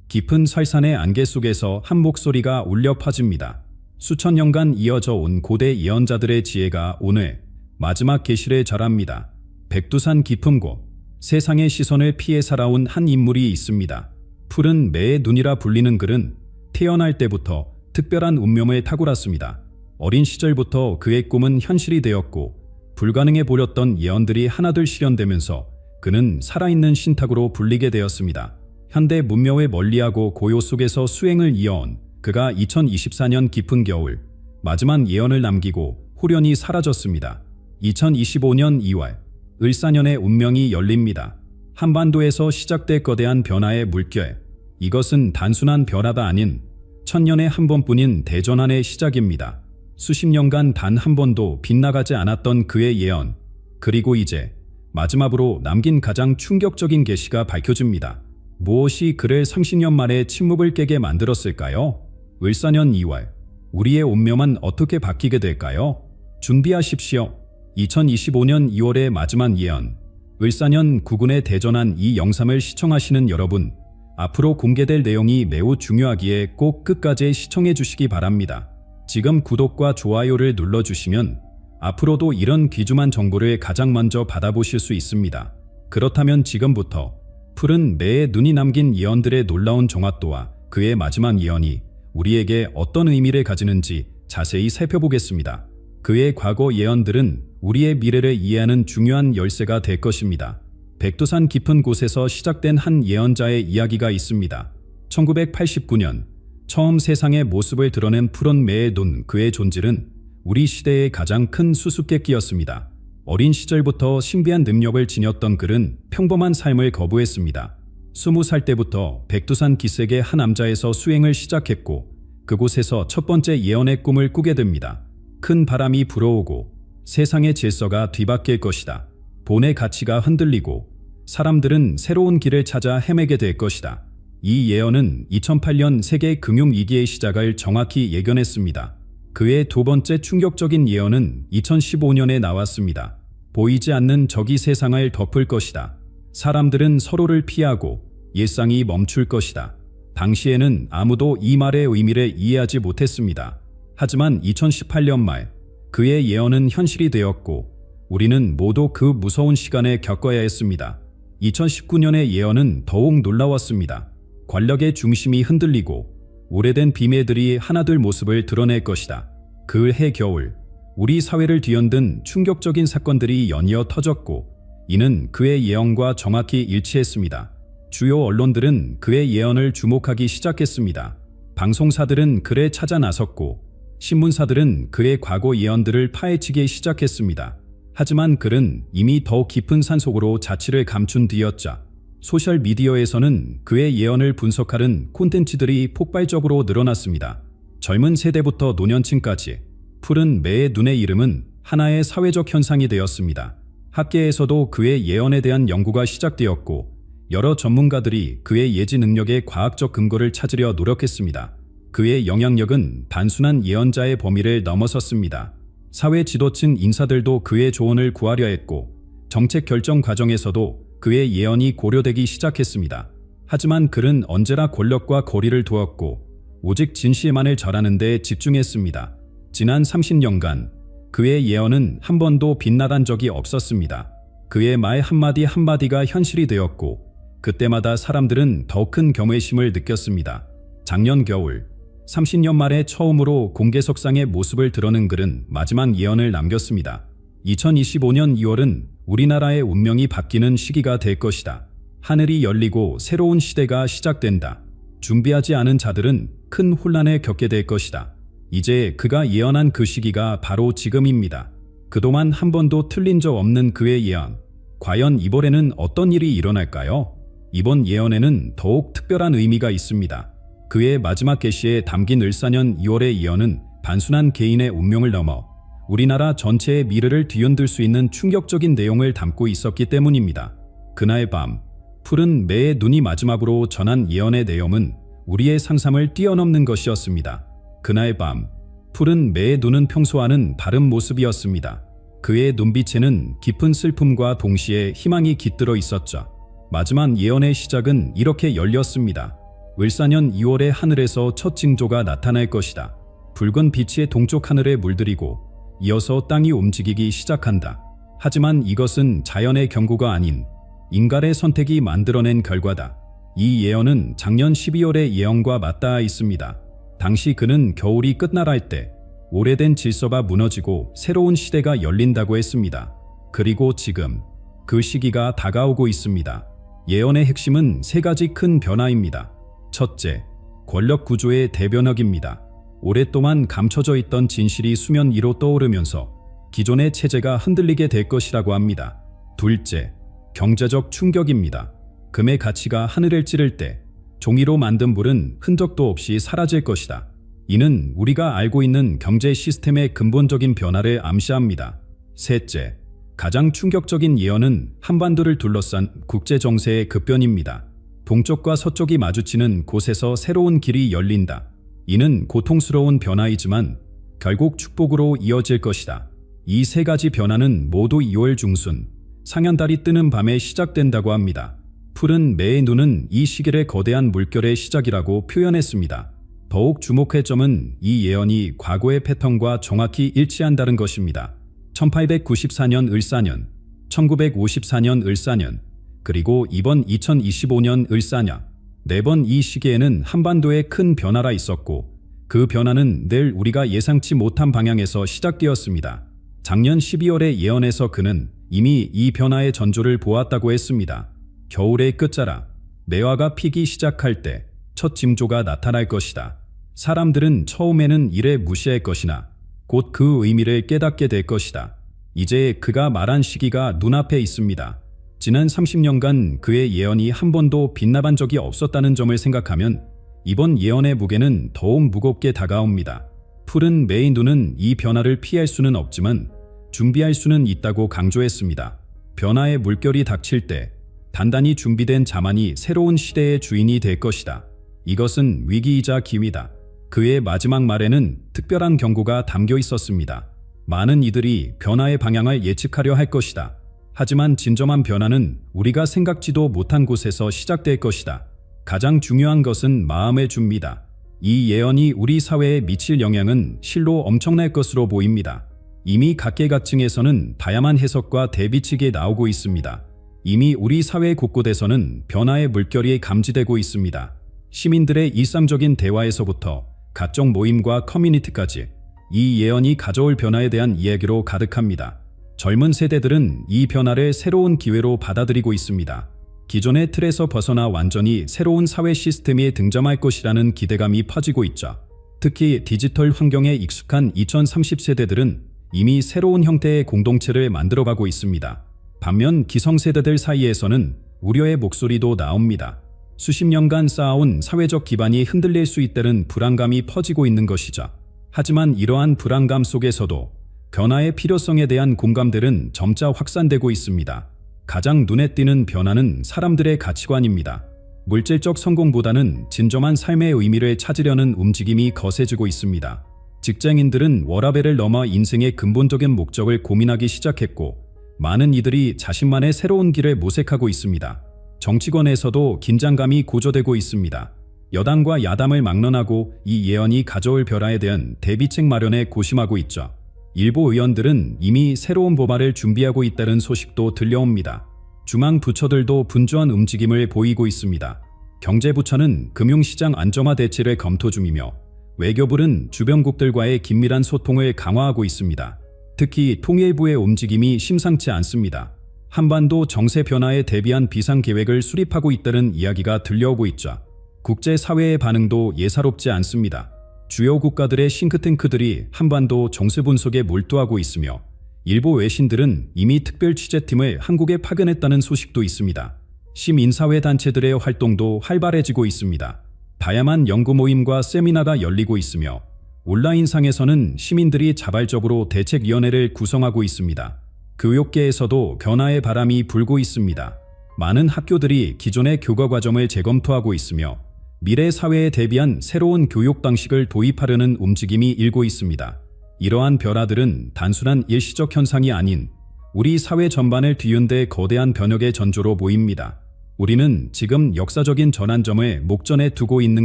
깊은 설산의 안개 속에서 한 목소리가 울려 퍼집니다. 수천 년간 이어져 온 고대 예언자들의 지혜가 오늘 마지막 계시를 절합니다. 백두산 깊은 곳, 세상의 시선을 피해 살아온 한 인물이 있습니다. 푸른 매의 눈이라 불리는 그는 태어날 때부터 특별한 운명을 탁월했습니다. 어린 시절부터 그의 꿈은 현실이 되었고 불가능해 보였던 예언들이 하나둘 실현되면서 그는 살아있는 신탁으로 불리게 되었습니다. 현대 문명을 멀리하고 고요 속에서 수행을 이어온 그가 2024년 깊은 겨울 마지막 예언을 남기고 홀연히 사라졌습니다. 2025년 2월 을사년의 운명이 열립니다. 한반도에서 시작될 거대한 변화의 물결. 이것은 단순한 변화가 아닌 천년에 한 번뿐인 대전환의 시작입니다. 수십 년간 단 한 번도 빗나가지 않았던 그의 예언, 그리고 이제 마지막으로 남긴 가장 충격적인 계시가 밝혀집니다. 무엇이 그를 30년 만에 침묵을 깨게 만들었을까요? 을사년 2월, 우리의 운명은 어떻게 바뀌게 될까요? 준비하십시오. 2025년 2월의 마지막 예언, 을사년 9군의 대전환. 이 영상을 시청하시는 여러분, 앞으로 공개될 내용이 매우 중요하기에 꼭 끝까지 시청해 주시기 바랍니다. 지금 구독과 좋아요를 눌러주시면 앞으로도 이런 귀중한 정보를 가장 먼저 받아보실 수 있습니다. 그렇다면 지금부터 푸른 매의 눈이 남긴 예언들의 놀라운 정확도와 그의 마지막 예언이 우리에게 어떤 의미를 가지는지 자세히 살펴보겠습니다. 그의 과거 예언들은 우리의 미래를 이해하는 중요한 열쇠가 될 것입니다. 백두산 깊은 곳에서 시작된 한 예언자의 이야기가 있습니다. 1989년 처음 세상의 모습을 드러낸 푸른 매의 눈. 그의 존재는 우리 시대의 가장 큰 수수께끼였습니다. 어린 시절부터 신비한 능력을 지녔던 그는 평범한 삶을 거부했습니다. 20살 때부터 백두산 기슭의 한 암자에서 수행을 시작했고 그곳에서 첫 번째 예언의 꿈을 꾸게 됩니다. 큰 바람이 불어오고 세상의 질서가 뒤바뀔 것이다. 본의 가치가 흔들리고 사람들은 새로운 길을 찾아 헤매게 될 것이다. 이 예언은 2008년 세계 금융위기의 시작을 정확히 예견했습니다. 그의 두 번째 충격적인 예언은 2015년에 나왔습니다. 보이지 않는 적이 세상을 덮을 것이다. 사람들은 서로를 피하고 일상이 멈출 것이다. 당시에는 아무도 이 말의 의미를 이해하지 못했습니다. 하지만 2018년 말 그의 예언은 현실이 되었고 우리는 모두 그 무서운 시간을 겪어야 했습니다. 2019년의 예언은 더욱 놀라웠습니다. 권력의 중심이 흔들리고 오래된 비밀들이 하나둘 모습을 드러낼 것이다. 그해 겨울 우리 사회를 뒤흔든 충격적인 사건들이 연이어 터졌고 이는 그의 예언과 정확히 일치했습니다. 주요 언론들은 그의 예언을 주목하기 시작했습니다. 방송사들은 그를 찾아 나섰고 신문사들은 그의 과거 예언들을 파헤치기 시작했습니다. 하지만 그는 이미 더 깊은 산속으로 자취를 감춘 뒤였자 소셜미디어에서는 그의 예언을 분석하는 콘텐츠들이 폭발적으로 늘어났습니다. 젊은 세대부터 노년층까지 푸른 매의 눈의 이름은 하나의 사회적 현상이 되었습니다. 학계에서도 그의 예언에 대한 연구가 시작되었고 여러 전문가들이 그의 예지 능력의 과학적 근거를 찾으려 노력했습니다. 그의 영향력은 단순한 예언자의 범위를 넘어섰습니다. 사회 지도층 인사들도 그의 조언을 구하려 했고 정책 결정 과정에서도 그의 예언이 고려되기 시작했습니다. 하지만 그는 언제나 권력과 거리를 두었고 오직 진실만을 전하는 데 집중했습니다. 지난 30년간 그의 예언은 한 번도 빗나간 적이 없었습니다. 그의 말 한마디 한마디가 현실이 되었고 그때마다 사람들은 더 큰 경외심을 느꼈습니다. 작년 겨울 30년 만에 처음으로 공개석상의 모습을 드러낸 그는 마지막 예언을 남겼습니다. 2025년 2월은 우리나라의 운명이 바뀌는 시기가 될 것이다. 하늘이 열리고 새로운 시대가 시작된다. 준비하지 않은 자들은 큰 혼란을 겪게 될 것이다. 이제 그가 예언한 그 시기가 바로 지금입니다. 그동안 한 번도 틀린 적 없는 그의 예언. 과연 이번에는 어떤 일이 일어날까요? 이번 예언에는 더욱 특별한 의미가 있습니다. 그의 마지막 계시에 담긴 을사년 2월의 예언은 단순한 개인의 운명을 넘어 우리나라 전체의 미래를 뒤흔들 수 있는 충격적인 내용을 담고 있었기 때문입니다. 그날 밤 푸른 매의 눈이 마지막으로 전한 예언의 내용은 우리의 상상을 뛰어넘는 것이었습니다. 그날 밤 푸른 매의 눈은 평소와는 다른 모습이었습니다. 그의 눈빛에는 깊은 슬픔과 동시에 희망이 깃들어 있었죠. 마지막 예언의 시작은 이렇게 열렸습니다. 을사년 2월에 하늘에서 첫 징조가 나타날 것이다. 붉은 빛이 동쪽 하늘에 물들이고 이어서 땅이 움직이기 시작한다. 하지만 이것은 자연의 경고가 아닌 인간의 선택이 만들어낸 결과다. 이 예언은 작년 12월의 예언과 맞닿아 있습니다. 당시 그는 겨울이 끝나갈 때 오래된 질서가 무너지고 새로운 시대가 열린다고 했습니다. 그리고 지금 그 시기가 다가오고 있습니다. 예언의 핵심은 세 가지 큰 변화입니다. 첫째, 권력 구조의 대변혁입니다. 오랫동안 감춰져 있던 진실이 수면 위로 떠오르면서 기존의 체제가 흔들리게 될 것이라고 합니다. 둘째, 경제적 충격입니다. 금의 가치가 하늘을 찌를 때 종이로 만든 물은 흔적도 없이 사라질 것이다. 이는 우리가 알고 있는 경제 시스템의 근본적인 변화를 암시합니다. 셋째, 가장 충격적인 예언은 한반도를 둘러싼 국제 정세의 급변입니다. 동쪽과 서쪽이 마주치는 곳에서 새로운 길이 열린다. 이는 고통스러운 변화이지만 결국 축복으로 이어질 것이다. 이 세 가지 변화는 모두 2월 중순, 상현달이 뜨는 밤에 시작된다고 합니다. 푸른 매의 눈은 이 시기의 거대한 물결의 시작이라고 표현했습니다. 더욱 주목할 점은 이 예언이 과거의 패턴과 정확히 일치한다는 것입니다. 1894년 을사년, 1954년 을사년, 그리고 이번 2025년 을사년, 네 번 이 시기에는 한반도에 큰 변화가 있었고 그 변화는 늘 우리가 예상치 못한 방향에서 시작되었습니다. 작년 12월의 예언에서 그는 이미 이 변화의 전조를 보았다고 했습니다. 겨울의 끝자락, 매화가 피기 시작할 때 첫 징조가 나타날 것이다. 사람들은 처음에는 이를 무시할 것이나 곧 그 의미를 깨닫게 될 것이다. 이제 그가 말한 시기가 눈앞에 있습니다. 지난 30년간 그의 예언이 한 번도 빗나간 적이 없었다는 점을 생각하면 이번 예언의 무게는 더욱 무겁게 다가옵니다. 푸른 매의 눈은 이 변화를 피할 수는 없지만 준비할 수는 있다고 강조했습니다. 변화의 물결이 닥칠 때 단단히 준비된 자만이 새로운 시대의 주인이 될 것이다. 이것은 위기이자 기회다. 그의 마지막 말에는 특별한 경고가 담겨 있었습니다. 많은 이들이 변화의 방향을 예측하려 할 것이다. 하지만 진정한 변화는 우리가 생각지도 못한 곳에서 시작될 것이다. 가장 중요한 것은 마음의 준비다. 이 예언이 우리 사회에 미칠 영향은 실로 엄청날 것으로 보입니다. 이미 각계각층에서는 다양한 해석과 대비책이 나오고 있습니다. 이미 우리 사회 곳곳에서는 변화의 물결이 감지되고 있습니다. 시민들의 일상적인 대화에서부터 각종 모임과 커뮤니티까지 이 예언이 가져올 변화에 대한 이야기로 가득합니다. 젊은 세대들은 이 변화를 새로운 기회로 받아들이고 있습니다. 기존의 틀에서 벗어나 완전히 새로운 사회 시스템이 등장할 것이라는 기대감이 퍼지고 있죠. 특히 디지털 환경에 익숙한 2030세대들은 이미 새로운 형태의 공동체를 만들어가고 있습니다. 반면 기성세대들 사이에서는 우려의 목소리도 나옵니다. 수십 년간 쌓아온 사회적 기반이 흔들릴 수 있다는 불안감이 퍼지고 있는 것이죠. 하지만 이러한 불안감 속에서도 변화의 필요성에 대한 공감들은 점차 확산되고 있습니다. 가장 눈에 띄는 변화는 사람들의 가치관입니다. 물질적 성공보다는 진정한 삶의 의미를 찾으려는 움직임이 거세지고 있습니다. 직장인들은 워라밸을 넘어 인생의 근본적인 목적을 고민하기 시작했고 많은 이들이 자신만의 새로운 길을 모색하고 있습니다. 정치권에서도 긴장감이 고조되고 있습니다. 여당과 야당을 막론하고 이 예언이 가져올 변화에 대한 대비책 마련에 고심하고 있죠. 일부 의원들은 이미 새로운 법안을 준비하고 있다는 소식도 들려옵니다. 중앙 부처들도 분주한 움직임을 보이고 있습니다. 경제부처는 금융시장 안정화 대책을 검토 중이며 외교부는 주변국들과의 긴밀한 소통을 강화하고 있습니다. 특히 통일부의 움직임이 심상치 않습니다. 한반도 정세 변화에 대비한 비상계획을 수립하고 있다는 이야기가 들려오고 있죠. 국제사회의 반응도 예사롭지 않습니다. 주요 국가들의 싱크탱크들이 한반도 정세 분석에 몰두하고 있으며 일부 외신들은 이미 특별 취재팀을 한국에 파견했다는 소식도 있습니다. 시민사회 단체들의 활동도 활발해지고 있습니다. 다양한 연구 모임과 세미나가 열리고 있으며 온라인상에서는 시민들이 자발적으로 대책위원회를 구성하고 있습니다. 교육계에서도 변화의 바람이 불고 있습니다. 많은 학교들이 기존의 교과 과정을 재검토하고 있으며 미래 사회에 대비한 새로운 교육 방식을 도입하려는 움직임이 일고 있습니다. 이러한 변화들은 단순한 일시적 현상이 아닌 우리 사회 전반을 뒤흔들 거대한 변혁의 전조로 보입니다. 우리는 지금 역사적인 전환점을 목전에 두고 있는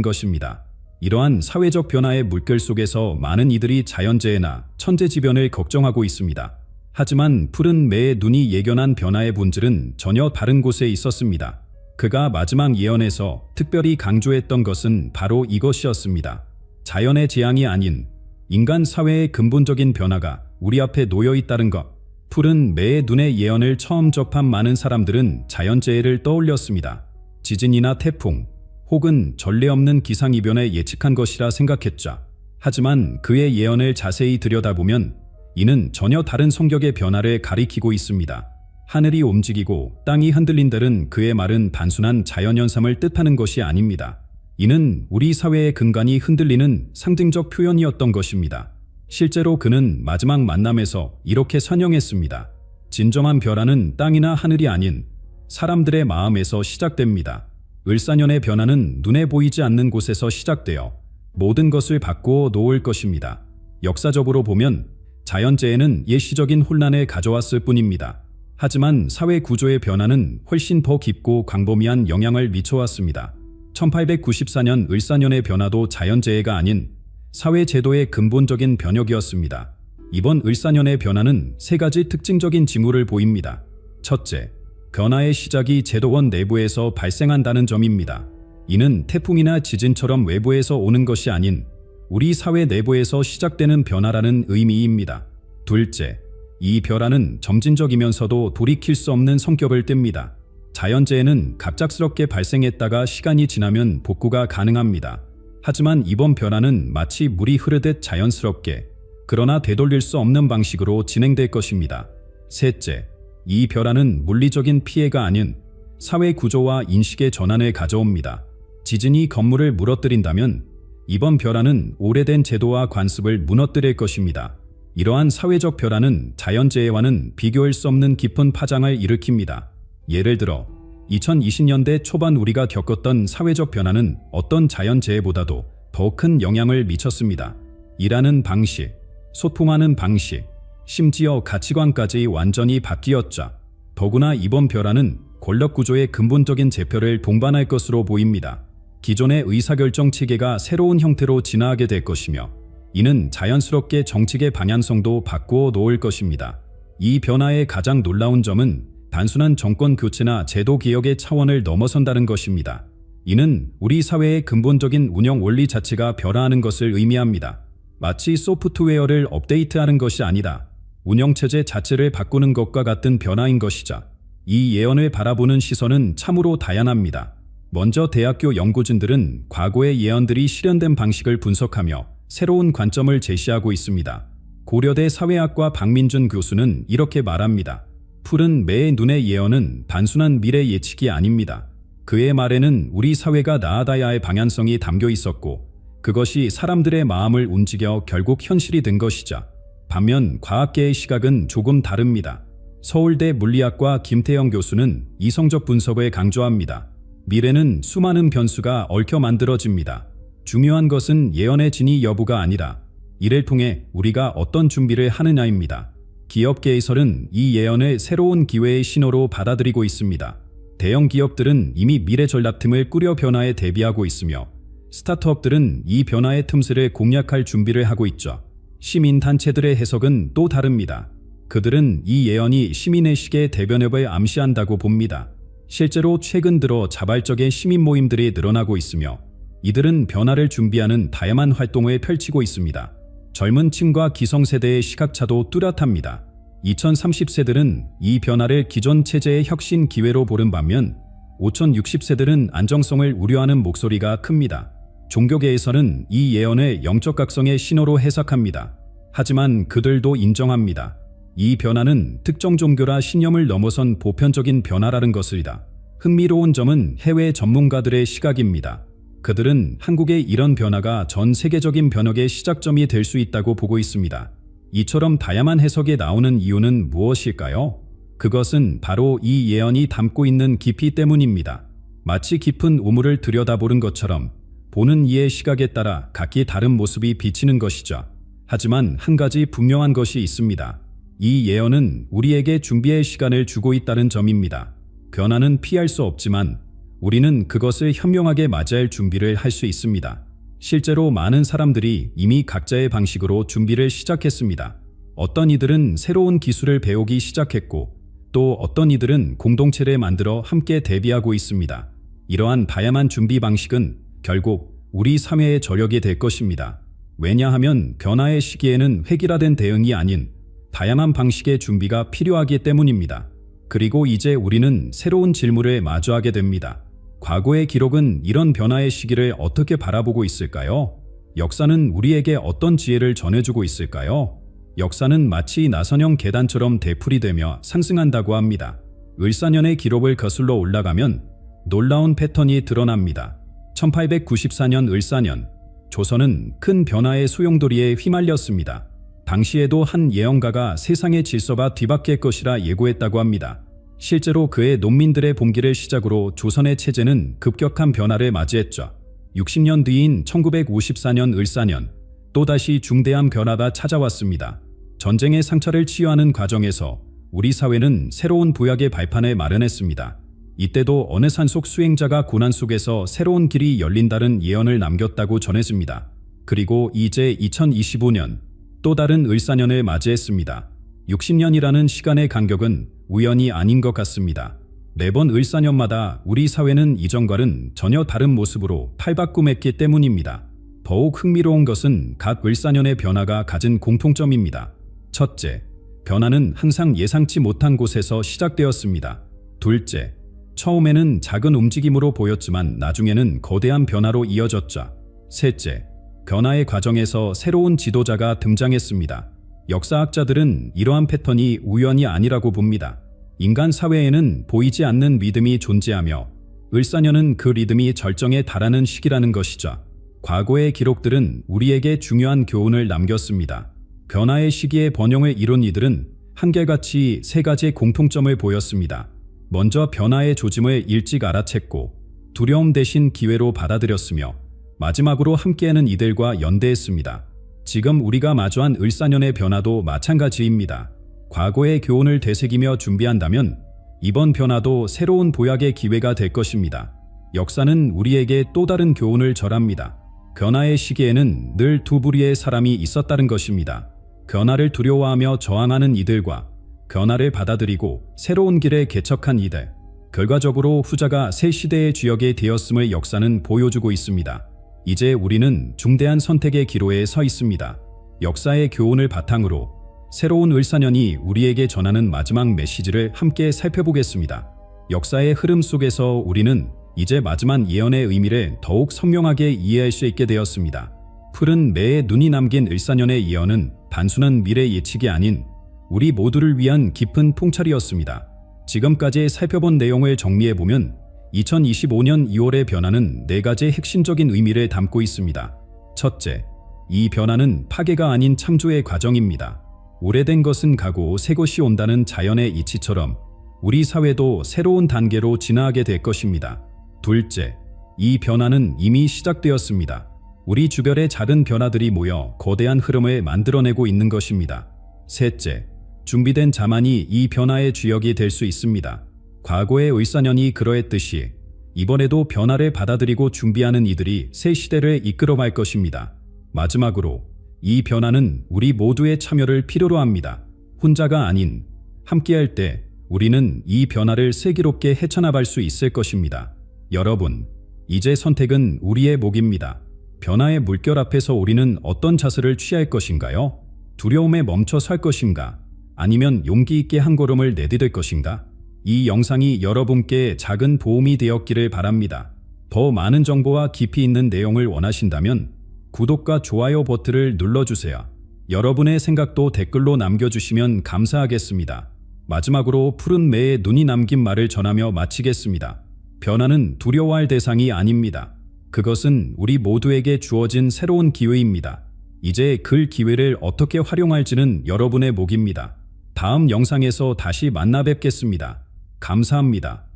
것입니다. 이러한 사회적 변화의 물결 속에서 많은 이들이 자연재해나 천재지변을 걱정하고 있습니다. 하지만 푸른 매의 눈이 예견한 변화의 본질은 전혀 다른 곳에 있었습니다. 그가 마지막 예언에서 특별히 강조했던 것은 바로 이것이었습니다. 자연의 재앙이 아닌 인간 사회의 근본적인 변화가 우리 앞에 놓여 있다는 것. 푸른 매의 눈의 예언을 처음 접한 많은 사람들은 자연재해를 떠올렸습니다. 지진이나 태풍, 혹은 전례 없는 기상이변에 예측한 것이라 생각했죠. 하지만 그의 예언을 자세히 들여다보면 이는 전혀 다른 성격의 변화를 가리키고 있습니다. 하늘이 움직이고 땅이 흔들린다는 그의 말은 단순한 자연현상을 뜻하는 것이 아닙니다. 이는 우리 사회의 근간이 흔들리는 상징적 표현이었던 것입니다. 실제로 그는 마지막 만남에서 이렇게 선언했습니다. 진정한 변화는 땅이나 하늘이 아닌 사람들의 마음에서 시작됩니다. 을사년의 변화는 눈에 보이지 않는 곳에서 시작되어 모든 것을 바꾸어 놓을 것입니다. 역사적으로 보면 자연재해는 예시적인 혼란을 가져왔을 뿐입니다. 하지만 사회 구조의 변화는 훨씬 더 깊고 광범위한 영향을 미쳐왔습니다. 1894년 을사년의 변화도 자연재해가 아닌 사회 제도의 근본적인 변혁이었습니다. 이번 을사년의 변화는 세 가지 특징적인 징후를 보입니다. 첫째, 변화의 시작이 제도원 내부에서 발생한다는 점입니다. 이는 태풍이나 지진처럼 외부에서 오는 것이 아닌 우리 사회 내부에서 시작되는 변화라는 의미입니다. 둘째, 이 변화는 점진적이면서도 돌이킬 수 없는 성격을 띱니다. 자연재해는 갑작스럽게 발생했다가 시간이 지나면 복구가 가능합니다. 하지만 이번 변화는 마치 물이 흐르듯 자연스럽게, 그러나 되돌릴 수 없는 방식으로 진행될 것입니다. 셋째, 이 변화는 물리적인 피해가 아닌 사회 구조와 인식의 전환을 가져옵니다. 지진이 건물을 무너뜨린다면 이번 변화는 오래된 제도와 관습을 무너뜨릴 것입니다. 이러한 사회적 변화는 자연재해와는 비교할 수 없는 깊은 파장을 일으킵니다. 예를 들어 2020년대 초반 우리가 겪었던 사회적 변화는 어떤 자연재해보다도 더 큰 영향을 미쳤습니다. 일하는 방식, 소통하는 방식, 심지어 가치관까지 완전히 바뀌었죠. 더구나 이번 변화는 권력구조의 근본적인 재편을 동반할 것으로 보입니다. 기존의 의사결정 체계가 새로운 형태로 진화하게 될 것이며 이는 자연스럽게 정책의 방향성도 바꾸어 놓을 것입니다. 이 변화의 가장 놀라운 점은 단순한 정권 교체나 제도 개혁의 차원을 넘어선다는 것입니다. 이는 우리 사회의 근본적인 운영 원리 자체가 변화하는 것을 의미합니다. 마치 소프트웨어를 업데이트하는 것이 아니다. 운영체제 자체를 바꾸는 것과 같은 변화인 것이죠. 이 예언을 바라보는 시선은 참으로 다양합니다. 먼저 대학교 연구진들은 과거의 예언들이 실현된 방식을 분석하며 새로운 관점을 제시하고 있습니다. 고려대 사회학과 박민준 교수는 이렇게 말합니다. 푸른 매의 눈의 예언은 단순한 미래 예측이 아닙니다. 그의 말에는 우리 사회가 나아가야 할 방향성이 담겨 있었고 그것이 사람들의 마음을 움직여 결국 현실이 된 것이죠. 반면 과학계의 시각은 조금 다릅니다. 서울대 물리학과 김태영 교수는 이성적 분석을 강조합니다. 미래는 수많은 변수가 얽혀 만들어집니다. 중요한 것은 예언의 진위 여부가 아니라 이를 통해 우리가 어떤 준비를 하느냐입니다. 기업계에서는 이 예언을 새로운 기회의 신호로 받아들이고 있습니다. 대형 기업들은 이미 미래 전략팀을 꾸려 변화에 대비하고 있으며 스타트업들은 이 변화의 틈새를 공략할 준비를 하고 있죠. 시민단체들의 해석은 또 다릅니다. 그들은 이 예언이 시민의 시계 대변협을 암시한다고 봅니다. 실제로 최근 들어 자발적인 시민 모임들이 늘어나고 있으며 이들은 변화를 준비하는 다양한 활동을 펼치고 있습니다. 젊은 층과 기성세대의 시각차도 뚜렷합니다. 2030세들은 이 변화를 기존 체제의 혁신 기회로 보는 반면 5060세들은 안정성을 우려하는 목소리가 큽니다. 종교계에서는 이 예언을 영적 각성의 신호로 해석합니다. 하지만 그들도 인정합니다. 이 변화는 특정 종교라 신념을 넘어선 보편적인 변화라는 것이다. 흥미로운 점은 해외 전문가들의 시각입니다. 그들은 한국의 이런 변화가 전 세계적인 변혁의 시작점이 될 수 있다고 보고 있습니다. 이처럼 다양한 해석이 나오는 이유는 무엇일까요? 그것은 바로 이 예언이 담고 있는 깊이 때문입니다. 마치 깊은 우물을 들여다보는 것처럼 보는 이의 시각에 따라 각기 다른 모습이 비치는 것이죠. 하지만 한 가지 분명한 것이 있습니다. 이 예언은 우리에게 준비의 시간을 주고 있다는 점입니다. 변화는 피할 수 없지만 우리는 그것을 현명하게 맞이할 준비를 할 수 있습니다. 실제로 많은 사람들이 이미 각자의 방식으로 준비를 시작했습니다. 어떤 이들은 새로운 기술을 배우기 시작했고 또 어떤 이들은 공동체를 만들어 함께 대비하고 있습니다. 이러한 다양한 준비 방식은 결국 우리 사회의 저력이 될 것입니다. 왜냐하면 변화의 시기에는 획일화된 대응이 아닌 다양한 방식의 준비가 필요하기 때문입니다. 그리고 이제 우리는 새로운 질문을 마주하게 됩니다. 과거의 기록은 이런 변화의 시기를 어떻게 바라보고 있을까요? 역사는 우리에게 어떤 지혜를 전해주고 있을까요? 역사는 마치 나선형 계단처럼 되풀이되며 상승한다고 합니다. 을사년의 기록을 거슬러 올라가면 놀라운 패턴이 드러납니다. 1894년 을사년, 조선은 큰 변화의 소용돌이에 휘말렸습니다. 당시에도 한 예언가가 세상의 질서가 뒤바뀔 것이라 예고했다고 합니다. 실제로 그의 농민들의 봉기를 시작으로 조선의 체제는 급격한 변화를 맞이했죠. 60년 뒤인 1954년 을사년, 또다시 중대한 변화가 찾아왔습니다. 전쟁의 상처를 치유하는 과정에서 우리 사회는 새로운 부약의 발판을 마련했습니다. 이때도 어느 산속 수행자가 고난 속에서 새로운 길이 열린다는 예언을 남겼다고 전해집니다. 그리고 이제 2025년, 또 다른 을사년을 맞이했습니다. 60년이라는 시간의 간격은 우연이 아닌 것 같습니다. 매번 을사년마다 우리 사회는 이전과는 전혀 다른 모습으로 탈바꿈했기 때문입니다. 더욱 흥미로운 것은 각 을사년의 변화가 가진 공통점입니다. 첫째, 변화는 항상 예상치 못한 곳에서 시작되었습니다. 둘째, 처음에는 작은 움직임으로 보였지만 나중에는 거대한 변화로 이어졌죠. 셋째, 변화의 과정에서 새로운 지도자가 등장했습니다. 역사학자들은 이러한 패턴이 우연이 아니라고 봅니다. 인간 사회에는 보이지 않는 리듬이 존재하며 을사년은 그 리듬이 절정에 달하는 시기라는 것이죠. 과거의 기록들은 우리에게 중요한 교훈을 남겼습니다. 변화의 시기에 번영을 이룬 이들은 한결같이 세 가지의 공통점을 보였습니다. 먼저 변화의 조짐을 일찍 알아챘고 두려움 대신 기회로 받아들였으며 마지막으로 함께하는 이들과 연대했습니다. 지금 우리가 마주한 을사년의 변화도 마찬가지입니다. 과거의 교훈을 되새기며 준비한다면 이번 변화도 새로운 보약의 기회가 될 것입니다. 역사는 우리에게 또 다른 교훈을 절합니다. 변화의 시기에는 늘 두 부류의 사람이 있었다는 것입니다. 변화를 두려워하며 저항하는 이들과 변화를 받아들이고 새로운 길에 개척한 이들. 결과적으로 후자가 새 시대의 주역이 되었음을 역사는 보여주고 있습니다. 이제 우리는 중대한 선택의 기로에 서 있습니다. 역사의 교훈을 바탕으로 새로운 을사년이 우리에게 전하는 마지막 메시지를 함께 살펴보겠습니다. 역사의 흐름 속에서 우리는 이제 마지막 예언의 의미를 더욱 선명하게 이해할 수 있게 되었습니다. 푸른 매에 눈이 남긴 을사년의 예언은 단순한 미래 예측이 아닌 우리 모두를 위한 깊은 통찰이었습니다. 지금까지 살펴본 내용을 정리해보면 2025년 2월의 변화는 네 가지의 핵심적인 의미를 담고 있습니다. 첫째, 이 변화는 파괴가 아닌 창조의 과정입니다. 오래된 것은 가고 새 것이 온다는 자연의 이치처럼 우리 사회도 새로운 단계로 진화하게 될 것입니다. 둘째, 이 변화는 이미 시작되었습니다. 우리 주변의 작은 변화들이 모여 거대한 흐름을 만들어내고 있는 것입니다. 셋째, 준비된 자만이 이 변화의 주역이 될 수 있습니다. 과거의 을사년이 그러했듯이 이번에도 변화를 받아들이고 준비하는 이들이 새 시대를 이끌어갈 것입니다. 마지막으로 이 변화는 우리 모두의 참여를 필요로 합니다. 혼자가 아닌 함께할 때 우리는 이 변화를 슬기롭게 헤쳐나갈 수 있을 것입니다. 여러분, 이제 선택은 우리의 몫입니다. 변화의 물결 앞에서 우리는 어떤 자세를 취할 것인가요? 두려움에 멈춰 설 것인가? 아니면 용기 있게 한 걸음을 내디딜 것인가? 이 영상이 여러분께 작은 도움이 되었기를 바랍니다. 더 많은 정보와 깊이 있는 내용을 원하신다면 구독과 좋아요 버튼을 눌러주세요. 여러분의 생각도 댓글로 남겨주시면 감사하겠습니다. 마지막으로 푸른 매에 눈이 남긴 말을 전하며 마치겠습니다. 변화는 두려워할 대상이 아닙니다. 그것은 우리 모두에게 주어진 새로운 기회입니다. 이제 그 기회를 어떻게 활용할지는 여러분의 몫입니다. 다음 영상에서 다시 만나 뵙겠습니다. 감사합니다.